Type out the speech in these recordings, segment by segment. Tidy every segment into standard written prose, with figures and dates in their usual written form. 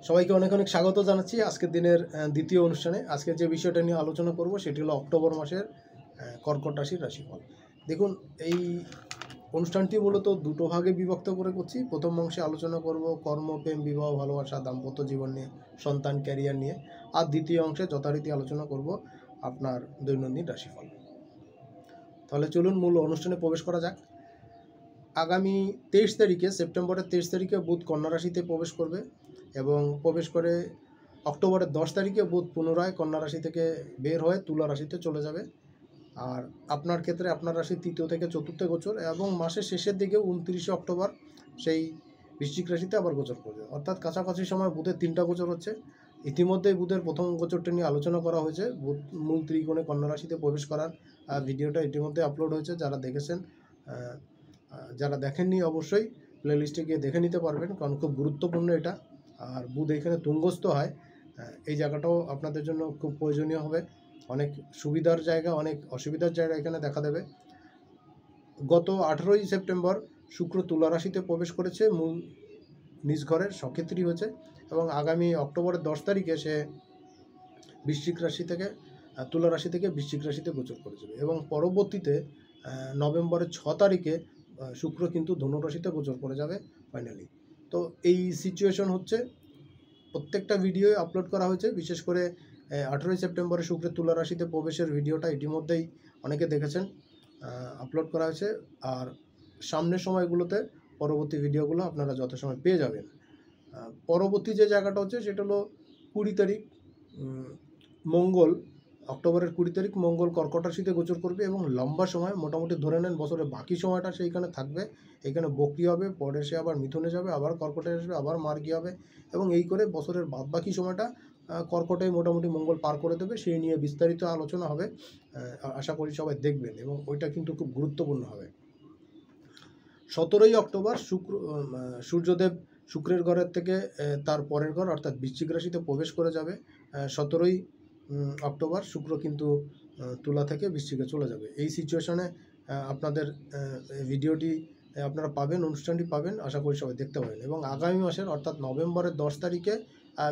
সবাইকে অনেক অনেক স্বাগত জানাচ্ছি আজকের দিনের দ্বিতীয় অনুষ্ঠানে। আজকে যে বিষয়টা নিয়ে আলোচনা করব সেটি হলো অক্টোবর মাসের কর্কট রাশির রাশিফল। দেখুন, এই অনুষ্ঠানটি মূলত দুটো ভাগে বিভক্ত করে করছি। প্রথম অংশে আলোচনা করব কর্ম, প্রেম, বিবাহ, ভালোবাসা, দাম্পত্য জীবন নিয়ে, সন্তান, ক্যারিয়ার নিয়ে। আর দ্বিতীয় অংশে যথারীতি আলোচনা করব আপনার দৈনন্দিন রাশিফল। তাহলে চলুন মূল অনুষ্ঠানে প্রবেশ করা যাক। আগামী 23 তারিখে, সেপ্টেম্বরের 23 তারিখে বুধ কন্যা রাশিতে প্রবেশ করবে এবং প্রবেশ করে অক্টোবরের 10 তারিখে বুধ পুনরায় কন্যা রাশি থেকে বের হয়ে তুলা রাশিতে চলে যাবে। আর আপনার ক্ষেত্রে আপনার রাশি তৃতীয় থেকে চতুর্থ গোচর এবং মাসের শেষের দিকে 29 অক্টোবর সেই বৃশ্চিক রাশিতে আবার গোচর করবে। অর্থাৎ কাছাকাছি সময় বুধের 3টা গোচর হচ্ছে। ইতিমধ্যেই বুধের প্রথম গোচরটা নিয়ে আলোচনা করা হয়েছে। বুধ মূল ত্রিকোণে কন্যা রাশিতে প্রবেশ করার ভিডিওটা ইতিমধ্যে আপলোড হয়েছে। যারা দেখেছেন, যারা দেখেননি অবশ্যই প্লেলিস্টে গিয়ে দেখে নিতে পারবেন, কারণ খুব গুরুত্বপূর্ণ এটা। আর বুধ এখানে তুঙ্গস্থ হয়, এই জায়গাটাও আপনাদের জন্য খুব প্রয়োজনীয় হবে। অনেক সুবিধার জায়গা, অনেক অসুবিধার জায়গা এখানে দেখা দেবে। গত 18ই সেপ্টেম্বর শুক্র তুলা রাশিতে প্রবেশ করেছে, মূল নিজ ঘরের সক্ষেত্রী হয়েছে এবং আগামী অক্টোবরের 10 তারিখে সে বৃশ্চিক রাশি থেকে তুলা রাশি থেকে বৃশ্চিক রাশিতে গোচর করে যাবে এবং পরবর্তীতে নভেম্বরের 6 তারিখে শুক্র কিন্তু ধনু রাশিতে গোচর করে যাবে ফাইনালি। তো এই সিচুয়েশন হচ্ছে, প্রত্যেকটা ভিডিও আপলোড করা হয়েছে। বিশেষ করে 18ই সেপ্টেম্বরে শুক্রের তুলা রাশিতে প্রবেশের ভিডিওটা ইতিমধ্যেই অনেকে দেখেছেন, আপলোড করা হয়েছে। আর সামনের সময়গুলোতে পরবর্তী ভিডিওগুলো আপনারা যথাসময় পেয়ে যাবেন। পরবর্তী যে জায়গাটা হচ্ছে সেটা হলো 20 তারিখ মঙ্গল, অক্টোবরের 20 তারিখ মঙ্গল কর্কট রাশিতে গোচর করবে এবং লম্বা সময়, মোটামুটি ধরে নেন বছরের বাকি সময়টা সেইখানে থাকবে। এখানে বক্রি হবে, পরে সে আবার মিথুনে যাবে, আবার কর্কটে আসবে, আবার মার্গী হবে এবং এই করে বছরের বাকি সময়টা কর্কটে মোটামুটি মঙ্গল পার করে দেবে। সেই নিয়ে বিস্তারিত আলোচনা হবে, আশা করি সবাই দেখবেন এবং ওইটা কিন্তু খুব গুরুত্বপূর্ণ হবে। 17ই অক্টোবর সূর্যদেব শুক্রের ঘরের থেকে তার পরের ঘর অর্থাৎ বৃশ্চিক রাশিতে প্রবেশ করে যাবে। 17ই অক্টোবর শুক্র কিন্তু তুলা থেকে বৃশ্চিকে চলে যাবে। এই সিচুয়েশনে আপনাদের ভিডিওটি আপনারা পাবেন, অনুষ্ঠানটি পাবেন, আশা করি সবাই দেখতে পাবেন। এবং আগামী মাসের অর্থাৎ নভেম্বরের 10 তারিখে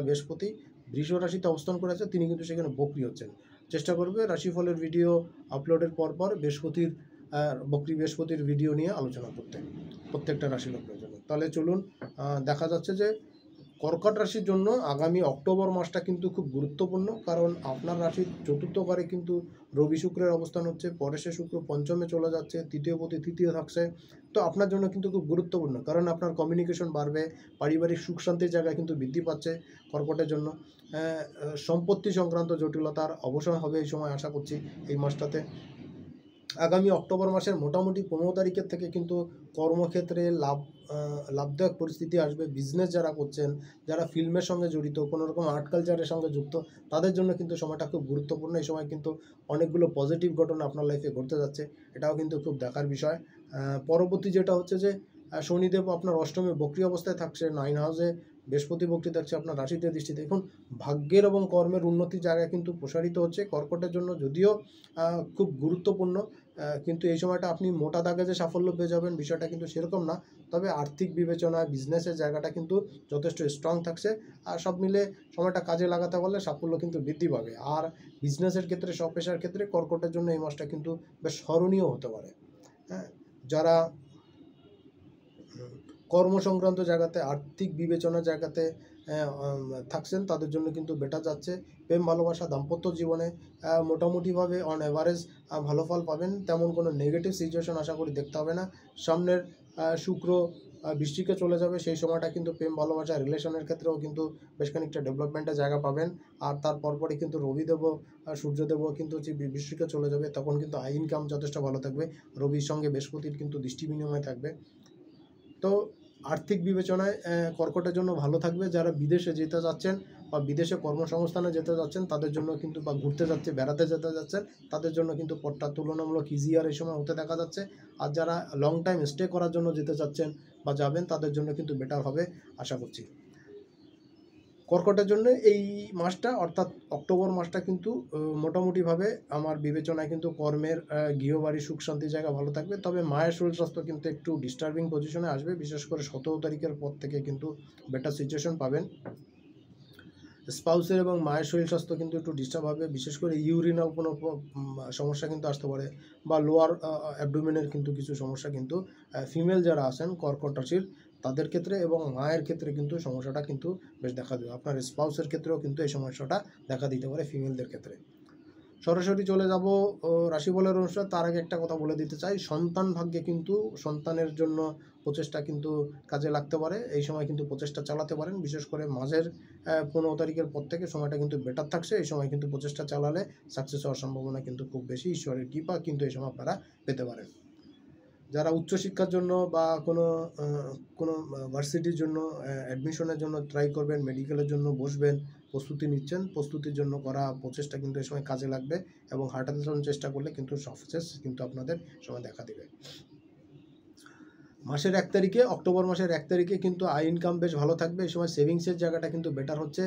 বৃহস্পতি বৃষ রাশিতে অবস্থান করে আছে, তিনি কিন্তু সেখানে বক্রি হচ্ছেন। চেষ্টা করবে রাশিফলের ভিডিও আপলোডের পর বৃহস্পতির ভিডিও নিয়ে আলোচনা করতে প্রত্যেকটা রাশির লোকের জন্য। তাহলে চলুন, দেখা যাচ্ছে যে কর্কট রাশির জন্য আগামী অক্টোবর মাসটা কিন্তু খুব গুরুত্বপূর্ণ, কারণ আপনার রাশির চতুর্থ ঘরে কিন্তু রবি শুক্রের অবস্থান হচ্ছে, পরে সে শুক্র পঞ্চমে চলে যাচ্ছে, তৃতীয় প্রতি তৃতীয় থাকছে। তো আপনার জন্য কিন্তু খুব গুরুত্বপূর্ণ, কারণ আপনার কমিউনিকেশন বাড়বে, পারিবারিক সুখ শান্তির জায়গা কিন্তু বৃদ্ধি পাচ্ছে কর্কটের জন্য। সম্পত্তি সংক্রান্ত জটিলতার অবসান হবে এই সময়, আশা করছি এই মাসটাতে। আগামী অক্টোবর মাসের মোটামুটি 15 তারিখের থেকে কিন্তু কর্মক্ষেত্রে লাভদায়ক পরিস্থিতি আসবে। বিজনেস যারা করছেন, যারা ফিল্মের সঙ্গে জড়িত, কোনো রকম আর্ট কালচারের সঙ্গে যুক্ত, তাদের জন্য কিন্তু সময়টা খুব গুরুত্বপূর্ণ। এই সময় কিন্তু অনেকগুলো পজিটিভ ঘটনা আপনার লাইফে ঘটতে যাচ্ছে, এটাও কিন্তু খুব দেখার বিষয়। পরবর্তী যেটা হচ্ছে যে শনিদেব আপনার অষ্টমে বক্রি অবস্থায় থাকছে, 9 হাউসে বৃহস্পতি বক্রি থাকছে আপনার রাশিতে দৃষ্টি। দেখুন, ভাগ্যের এবং কর্মের উন্নতির জায়গায় কিন্তু প্রসারিত হচ্ছে কর্কটের জন্য, যদিও খুব গুরুত্বপূর্ণ। কিন্তু এই সময়টা আপনি মোটা দাগে যে সাফল্য পেয়ে যাবেন বিষয়টা কিন্তু সেরকম না। তবে আর্থিক বিবেচনায় বিজনেসের জায়গাটা কিন্তু যথেষ্ট স্ট্রং থাকছে। আর সব মিলে সময়টা কাজে লাগাতে পারলে সাফল্য কিন্তু বৃদ্ধি পাবে। আর বিজনেসের ক্ষেত্রে, সব পেশার ক্ষেত্রে কর্কটের জন্য এই মাসটা কিন্তু বেশ স্মরণীয় হতে পারে। হ্যাঁ, যারা কর্মসংক্রান্ত জায়গাতে, আর্থিক বিবেচনার জায়গাতে থাকছেন, তাদের জন্য কিন্তু বেটার যাচ্ছে। প্রেম, ভালোবাসা, দাম্পত্য জীবনে মোটামুটিভাবে অন অ্যাভারেজ ভালো ফল পাবেন। তেমন কোনো নেগেটিভ সিচুয়েশন আশা করি দেখতে হবে না। সামনের শুক্র বৃশ্চিকে চলে যাবে, সেই সময়টা কিন্তু প্রেম, ভালোবাসা, রিলেশনের ক্ষেত্রেও কিন্তু বেশ খানিকটা ডেভেলপমেন্টের জায়গা পাবেন। আর তার পরপরই কিন্তু রবিদেবও, সূর্যদেবও কিন্তু বৃশ্চিকে চলে যাবে, তখন কিন্তু আয় ইনকাম যথেষ্ট ভালো থাকবে। রবির সঙ্গে বৃহস্পতির কিন্তু দৃষ্টি বিনিময় থাকবে। তো আর্থিক বিবেচনায় কর্কটের জন্য ভালো থাকবে। যারা বিদেশে যেতে যাচ্ছেন বা বিদেশে কর্মসংস্থানে যেতে যাচ্ছেন তাদের জন্য কিন্তু, বা ঘুরতে যাচ্ছে, বেড়াতে যেতে যাচ্ছেন, তাদের জন্য কিন্তু পথটা তুলনামূলক ইজিয়ার এই সময় হতে দেখা যাচ্ছে। আর যারা লং টাইম স্টে করার জন্য যেতে চাচ্ছেন বা যাবেন, তাদের জন্য কিন্তু বেটার হবে আশা করছি। কর্কটের জন্য এই মাসটা অর্থাৎ অক্টোবর মাসটা কিন্তু মোটামুটিভাবে আমার বিবেচনায় কিন্তু কর্মের, গৃহবাড়ি, সুখ শান্তির জায়গা ভালো থাকবে। তবে মায়ের শরীর স্বাস্থ্য কিন্তু একটু ডিস্টার্বিং পজিশনে আসবে, বিশেষ করে 17 তারিখের পর থেকে কিন্তু বেটার সিচুয়েশন পাবেন। স্পাউসের এবং মায়ের শরীর স্বাস্থ্য কিন্তু একটু ডিস্টার্ব হবে, বিশেষ করে ইউরিনাল কোনো সমস্যা কিন্তু আসতে পারে, বা লোয়ার অ্যাবডোমেনের কিন্তু কিছু সমস্যা কিন্তু ফিমেল যারা আছেন কর্কট রাশির তাদের ক্ষেত্রে এবং মায়ের ক্ষেত্রে কিন্তু সমস্যাটা কিন্তু বেশ দেখা দেবে। আপনার স্পাউসের ক্ষেত্রেও কিন্তু এই সমস্যাটা দেখা দিতে পারে ফিমেলদের ক্ষেত্রে। সরাসরি চলে যাব রাশিফলের অনুষ্ঠান। তার আগে একটা কথা বলে দিতে চাই, সন্তান ভাগ্যে কিন্তু সন্তানের জন্য প্রচেষ্টা কিন্তু কাজে লাগতে পারে। এই সময় কিন্তু প্রচেষ্টা চালাতে পারেন, বিশেষ করে মাঝের 15 তারিখের পর থেকে সময়টা কিন্তু বেটার থাকছে। এই সময় কিন্তু প্রচেষ্টা চালালে সাকসেস হওয়ার সম্ভাবনা কিন্তু খুব বেশি, ঈশ্বরের কৃপা কিন্তু এই সময় আপনারা পেতে পারেন। যারা উচ্চশিক্ষার জন্য বা কোনো ভার্সিটির জন্য অ্যাডমিশনের জন্য ট্রাই করবেন, মেডিকেলের জন্য বসবেন, প্রস্তুতি নিচ্ছেন, প্রস্তুতির জন্য করা প্রচেষ্টা কিন্তু এই সময় কাজে লাগবে এবং হাঁটাতে চেষ্টা করলে কিন্তু সাকসেস কিন্তু আপনাদের সময় দেখা দেবে। মাসের 1 তারিখে, অক্টোবর মাসের 1 তারিখে কিন্তু আয় ইনকাম বেশ ভালো থাকবে। এই সময় সেভিংসের জায়গাটা কিন্তু বেটার হচ্ছে।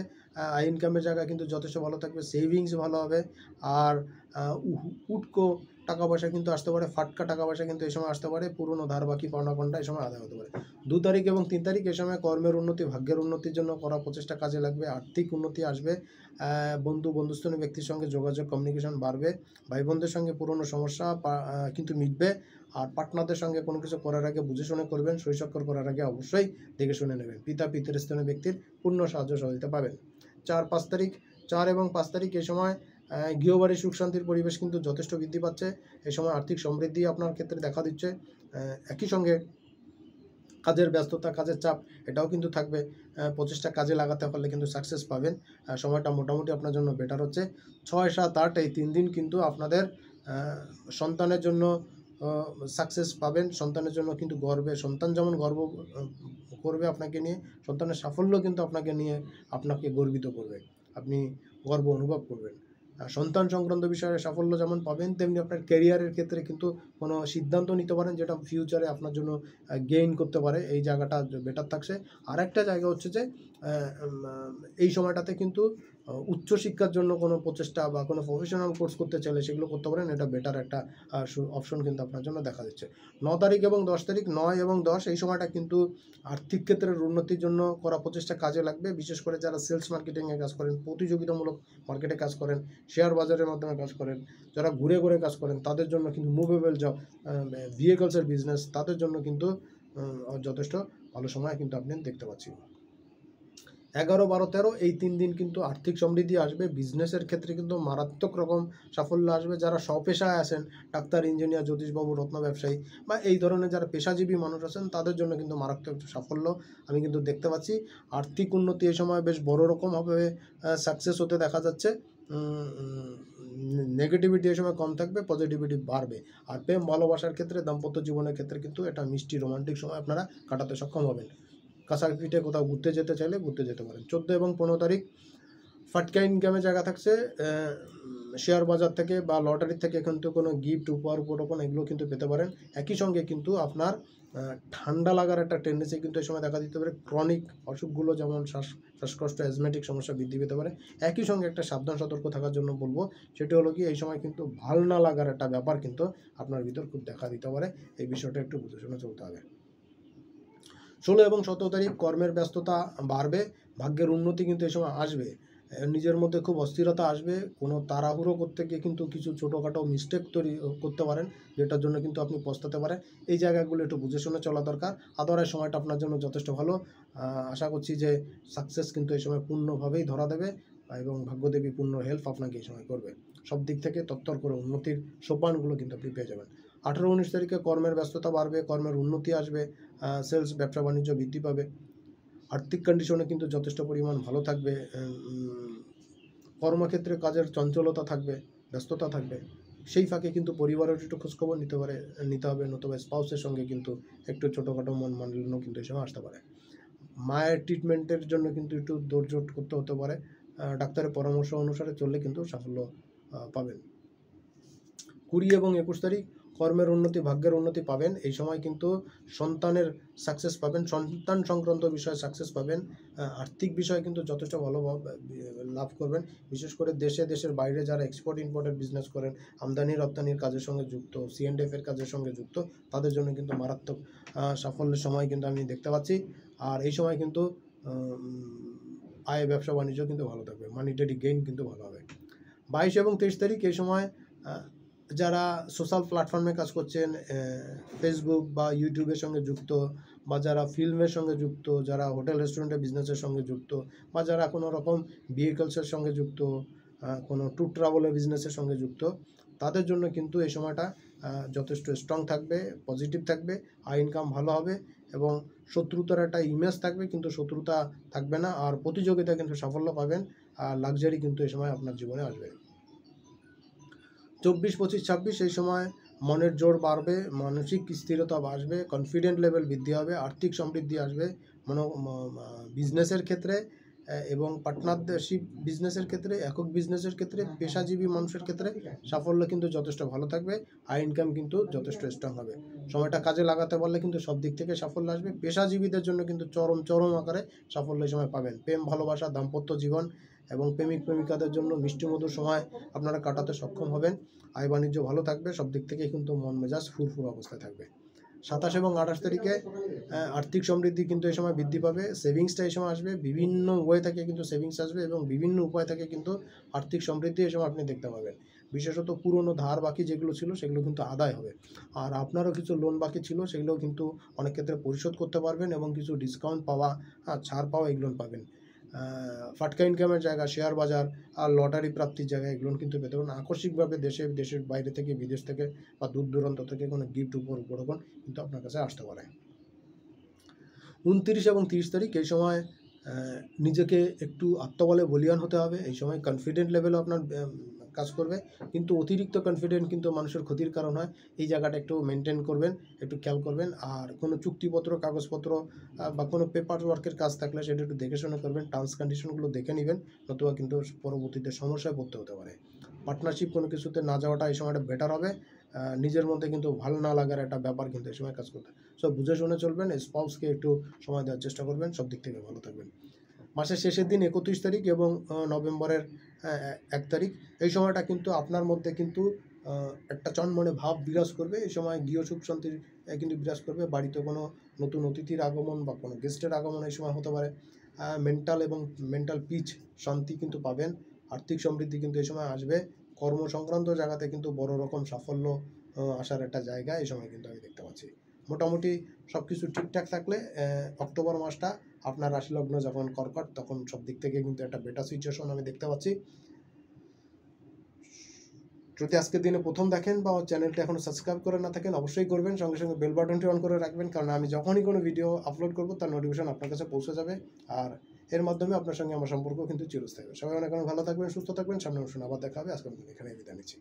আয় ইনকামের জায়গা কিন্তু যথেষ্ট ভালো থাকবে, সেভিংস ভালো হবে। আর উটকো টাকা পয়সা কিন্তু আসতে পারে, ফাটকা টাকা পয়সা কিন্তু এই সময় আসতে পারে, পুরনো ধার বাকি পাওনা ঘন্টা এই সময় আদায় হতে পারে। 2 তারিখ এবং 3 তারিখ এই সময় কর্মের উন্নতি, ভাগ্যের উন্নতির জন্য করা প্রচেষ্টা কাজে লাগবে, আর্থিক উন্নতি আসবে, বন্ধুস্থানীয় ব্যক্তির সঙ্গে যোগাযোগ কমিউনিকেশন বাড়বে, ভাই বোনদের সঙ্গে পুরনো সমস্যা কিন্তু মিটবে। আর পার্টনারদের সঙ্গে কোনো কিছু করার আগে বুঝে শুনে করবেন, সই স্বাক্ষর করার আগে অবশ্যই দেখে শুনে নেবেন। পিতৃস্থানীয় ব্যক্তির পূর্ণ সাহায্য সহযোগিতা পাবেন। 4 এবং 5 তারিখ এই সময় গৃহবাড়ির সুখ শান্তির পরিবেশ কিন্তু যথেষ্ট বৃদ্ধি পাচ্ছে। এই সময় আর্থিক সমৃদ্ধি আপনার ক্ষেত্রে দেখা দিচ্ছে। একই সঙ্গে কাজের ব্যস্ততা, কাজের চাপ এটাও কিন্তু থাকবে। প্রচেষ্টা কাজে লাগাতে পারলে কিন্তু সাকসেস পাবেন। সময়টা মোটামুটি আপনার জন্য বেটার হচ্ছে। 6, 7, 8 এই 3 দিন কিন্তু আপনাদের সন্তানের জন্য সাকসেস পাবেন। সন্তানের জন্য কিন্তু সন্তান যেমন গর্ব করবে আপনাকে নিয়ে, সন্তানের সাফল্য কিন্তু আপনাকে গর্বিত করবে, আপনি গর্ব অনুভব করবেন। সন্তান সংক্রান্ত বিষয়ে সাফল্য যেমন পাবেন, তেমনি আপনার ক্যারিয়ারের ক্ষেত্রে কিন্তু কোনো সিদ্ধান্ত নিতে পারেন যেটা ফিউচারে আপনার জন্য গেইন করতে পারে, এই জায়গাটা বেটার থাকছে। আর একটা জায়গা হচ্ছে যে এই সময়টাতে কিন্তু উচ্চশিক্ষার জন্য কোনো প্রচেষ্টা বা কোনো প্রফেশনাল কোর্স করতে চাইলে সেগুলো করতে পারেন, এটা বেটার একটা অপশন কিন্তু আপনার জন্য দেখা দিচ্ছে। 9 তারিখ এবং 10 তারিখ, 9 এবং 10 এই সময়টা কিন্তু আর্থিক ক্ষেত্রের উন্নতির জন্য করা প্রচেষ্টা কাজে লাগবে, বিশেষ করে যারা সেলস মার্কেটিংয়ে কাজ করেন, প্রতিযোগিতামূলক মার্কেটে কাজ করেন, শেয়ার বাজারের মাধ্যমে কাজ করেন, যারা ঘুরে ঘুরে কাজ করেন তাদের জন্য কিন্তু মুভেবল জব, ভেহিকলসের বিজনেস, তাদের জন্য কিন্তু যথেষ্ট ভালো সময় কিন্তু আপনি দেখতে পাচ্ছি। 11, 12, 13 এই 3 দিন কিন্তু আর্থিক সমৃদ্ধি আসবে, বিজনেসের ক্ষেত্রে কিন্তু মারাত্মক রকম সাফল্য আসবে। যারা স্বপেশায় আছেন, ডাক্তার, ইঞ্জিনিয়ার, জ্যোতিষবাবু, রত্ন ব্যবসায়ী বা এই ধরনের যারা পেশাজীবী মানুষ আছেন তাদের জন্য কিন্তু মারাত্মক সাফল্য আমি কিন্তু দেখতে পাচ্ছি। আর্থিক উন্নতি এই সময় বেশ বড় রকমভাবে সাকসেস হতে দেখা যাচ্ছে। নেগেটিভিটি এই সময় কম থাকবে, পজিটিভিটি বাড়বে। আর প্রেম ভালোবাসার ক্ষেত্রে, দাম্পত্য জীবনের ক্ষেত্রে কিন্তু এটা মিষ্টি রোমান্টিক সময় আপনারা কাটাতে সক্ষম হবেন। কাছাকাছিতে কোথাও ঘুরতে যেতে চাইলে ঘুরতে যেতে পারেন। 14 এবং 15 তারিখ ফাটকা ইনকামের জায়গা থাকছে। শেয়ার বাজার থেকে বা লটারি থেকে কিন্তু কোনো গিফট, উপহার, উপটোকন এগুলো কিন্তু পেতে পারেন। একই সঙ্গে কিন্তু আপনার ঠান্ডা লাগার একটা টেন্ডেন্সি কিন্তু এই সময় দেখা দিতে পারে। ক্রনিক অসুখগুলো যেমন শ্বাসকষ্ট, অ্যাজমেটিক সমস্যা বৃদ্ধি পেতে পারে। একই সঙ্গে একটা সাবধান সতর্ক থাকার জন্য বলবো, সেটি হলো কি এই সময় কিন্তু ভাল না লাগার একটা ব্যাপার কিন্তু আপনার ভিতর খুব দেখা দিতে পারে। এই বিষয়টা একটু বুঝে শুনে চলতে হবে। 16 এবং 17 তারিখ কর্মের ব্যস্ততা বাড়বে, ভাগ্যের উন্নতি কিন্তু এই সময় আসবে। নিজের মধ্যে খুব অস্থিরতা আসবে, কোনো তাড়াহুড়ো করতে গিয়ে কিন্তু কিছু ছোটোখাটো মিস্টেক তৈরি করতে পারেন, যেটার জন্য কিন্তু আপনি পস্তাতে পারেন। এই জায়গাগুলো একটু বুঝে শুনে চলা দরকার। আদারওয়াইজ সময়টা আপনার জন্য যথেষ্ট ভালো। আশা করছি যে সাকসেস কিন্তু এই সময় পূর্ণভাবেই ধরা দেবে এবং ভাগ্যদেবী পূর্ণ হেল্প আপনাকে এই সময় করবে। সব দিক থেকে তত্তর করে উন্নতির সোপানগুলো কিন্তু আপনি পেয়ে যাবেন। 18, 19 তারিখে কর্মের ব্যস্ততা বাড়বে, কর্মের উন্নতি আসবে, সেলস, ব্যবসা বাণিজ্য বৃদ্ধি পাবে, আর্থিক কন্ডিশনে কিন্তু যথেষ্ট পরিমাণ ভালো থাকবে। কর্মক্ষেত্রে কাজের চঞ্চলতা থাকবে, ব্যস্ততা থাকবে। সেই ফাঁকে কিন্তু পরিবারের একটু খোঁজখবর নিতে হবে, নতুবা স্পাউসের সঙ্গে কিন্তু একটু ছোটোখাটো মন মালিন্য কিন্তু এই সময় আসতে পারে। মায়ের ট্রিটমেন্টের জন্য কিন্তু একটু দৌড়ঝোট করতে হতে পারে। ডাক্তারের পরামর্শ অনুসারে চললে কিন্তু সাফল্য পাবেন। 20 এবং 21 তারিখ কর্মের উন্নতি, ভাগ্যের উন্নতি পাবেন। এই সময় কিন্তু সন্তানের সাকসেস পাবেন, সন্তান সংক্রান্ত বিষয়ে সাকসেস পাবেন। আর্থিক বিষয়ে কিন্তু যথেষ্ট ভালোভাবে লাভ করবেন, বিশেষ করে দেশের বাইরে যারা এক্সপোর্ট ইম্পোর্টের বিজনেস করেন, আমদানি রপ্তানির কাজের সঙ্গে যুক্ত, C&F-এর কাজের সঙ্গে যুক্ত, তাদের জন্য কিন্তু মারাত্মক সাফল্যের সময় কিন্তু আমি দেখতে পাচ্ছি। আর এই সময় কিন্তু আয় ব্যবসা বাণিজ্য কিন্তু ভালো থাকবে, মানিটারি গেইন কিন্তু ভালো হবে। 22 এবং 23 তারিখ এই সময় যারা সোশ্যাল প্ল্যাটফর্মে কাজ করছেন, ফেসবুক বা ইউটিউবের সঙ্গে যুক্ত, বা যারা ফিল্মের সঙ্গে যুক্ত, যারা হোটেল রেস্টুরেন্টের বিজনেসের সঙ্গে যুক্ত, বা যারা কোনো রকম ভেহিকলসের সঙ্গে যুক্ত, কোনো ট্যুর ট্রাভেলের বিজনেসের সঙ্গে যুক্ত, তাদের জন্য কিন্তু এই সময়টা যথেষ্ট স্ট্রং থাকবে, পজিটিভ থাকবে, আয় ইনকাম ভালো হবে এবং শত্রুতার একটা ইমেজ থাকবে কিন্তু শত্রুতা থাকবে না, আর প্রতিযোগিতায় কিন্তু সাফল্য পাবেন, আর লাক্সারি কিন্তু এই সময় আপনার জীবনে আসবে। 24, 25, 26 এই সময় মনের জোর বাড়বে, মানসিক স্থিরতা আসবে, কনফিডেন্ট লেভেল বৃদ্ধি হবে, আর্থিক সমৃদ্ধি আসবে, বিজনেসের ক্ষেত্রে এবং পার্টনারশিপ বিজনেসের ক্ষেত্রে, একক বিজনেসের ক্ষেত্রে, পেশাজীবী মানুষের ক্ষেত্রে সাফল্য কিন্তু যথেষ্ট ভালো থাকবে, আয় ইনকাম কিন্তু যথেষ্ট স্ট্রং হবে। সময়টা কাজে লাগাতে পারলে কিন্তু সব দিক থেকে সাফল্য আসবে। পেশাজীবীদের জন্য কিন্তু চরম আকারে সাফল্য এই সময় পাবেন। প্রেম ভালোবাসা, দাম্পত্য জীবন এবং প্রেমিক প্রেমিকাদের জন্য মিষ্টি মধুর সময় আপনারা কাটাতে সক্ষম হবেন। আয় বাণিজ্য ভালো থাকবে, সব দিক থেকে কিন্তু মন মেজাজ ফুরফুর অবস্থায় থাকবে। 27 এবং 28 তারিখে আর্থিক সমৃদ্ধি কিন্তু এই সময় বৃদ্ধি পাবে, সেভিংসটা এই সময় আসবে, বিভিন্ন ওয়ে থেকে কিন্তু সেভিংস আসবে এবং বিভিন্ন উপায় থেকে কিন্তু আর্থিক সমৃদ্ধি এই সময় আপনি দেখতে পাবেন। বিশেষত পুরনো ধার বাকি যেগুলো ছিল সেগুলো কিন্তু আদায় হবে, আর আপনারও কিছু লোন বাকি ছিল সেগুলোও কিন্তু অনেক ক্ষেত্রে পরিশোধ করতে পারবেন এবং কিছু ডিসকাউন্ট পাওয়া, ছাড় পাওয়া এগুলো পাবেন। ফাটকা ইনকামের জায়গা, শেয়ার বাজার আর লটারি প্রাপ্তির জায়গা এগুলো কিন্তু পেতে পারেন। আকস্মিকভাবে দেশের বাইরে থেকে, বিদেশ থেকে বা দূর দূরান্ত থেকে কোনো গিফট উপরকম কিন্তু আপনার কাছে আসতে পারে। 29 এবং 30 তারিখ এই সময় নিজেকে একটু আত্মবলে বলীয়ান হতে হবে। এই সময় কনফিডেন্ট লেভেলও আপনার কাজ করবে, কিন্তু অতিরিক্ত কনফিডেন্ট কিন্তু মানুষের ক্ষতির কারণ হয়। এই জায়গাটা একটু মেনটেন করবেন, একটু খেয়াল করবেন। আর কোনো চুক্তিপত্র, কাগজপত্র বা কোনো পেপার ওয়ার্কের কাজ থাকলে সেটা একটু দেখে শুনে করবেন, টার্মস কন্ডিশনগুলো দেখে নেবেন, নতুবা কিন্তু পরবর্তীতে সমস্যায় পড়তে হতে পারে। পার্টনারশিপ কোনো কিছুতে না যাওয়াটা এই সময়টা বেটার হবে। নিজের মধ্যে কিন্তু ভালো না লাগার একটা ব্যাপার কিন্তু এই সময় কাজ করতে, সব বুঝে শুনে চলবেন। স্পাউসকে একটু সময় দেওয়ার চেষ্টা করবেন, সব দিক থেকে ভালো থাকবেন। মাসের শেষের দিন 31 তারিখ এবং নভেম্বরের 1 তারিখ এই সময়টা কিন্তু আপনার মধ্যে কিন্তু একটা চনমনে ভাব বিরাজ করবে। এই সময় গৃহ সুখ শান্তির কিন্তু বিরাজ করবে। বাড়িতে কোনো নতুন অতিথির আগমন বা কোনো গেস্টের আগমন এই সময় হতে পারে। মেন্টাল পিচ শান্তি কিন্তু পাবেন। আর্থিক সমৃদ্ধি কিন্তু এই সময় আসবে। কর্ম সংক্রান্ত জায়গাতে কিন্তু বড় রকম সাফল্য আসার একটা জায়গা এই সময় কিন্তু আমি দেখতে পাচ্ছি। মোটামুটি সব কিছু ঠিকঠাক থাকলে অক্টোবর মাসটা আপনার রাশিলগ্ন যখন কর্কট, তখন সব দিক থেকে কিন্তু একটা বেটার সিচুয়েশন আমি দেখতে পাচ্ছি। যদি আজকের দিনে প্রথম দেখেন বা চ্যানেলটা এখনো সাবস্ক্রাইব করে না থাকেন অবশ্যই করবেন, সঙ্গে সঙ্গে বেল বাটনটি অন করে রাখবেন, কারণ আমি যখনই কোনো ভিডিও আপলোড করব তার নোটিফিকেশন আপনার কাছে পৌঁছে যাবে, আর এর মাধ্যমে আপনার সঙ্গে আমার সম্পর্ক কিন্তু চিরস্থায়ী হবে। সবাই অনেক ভালো থাকবেন, সুস্থ থাকবেন। সামনে অনুষ্ঠান আবার দেখা হবে। আজকের মতো এখানে বিদায় নিচ্ছি।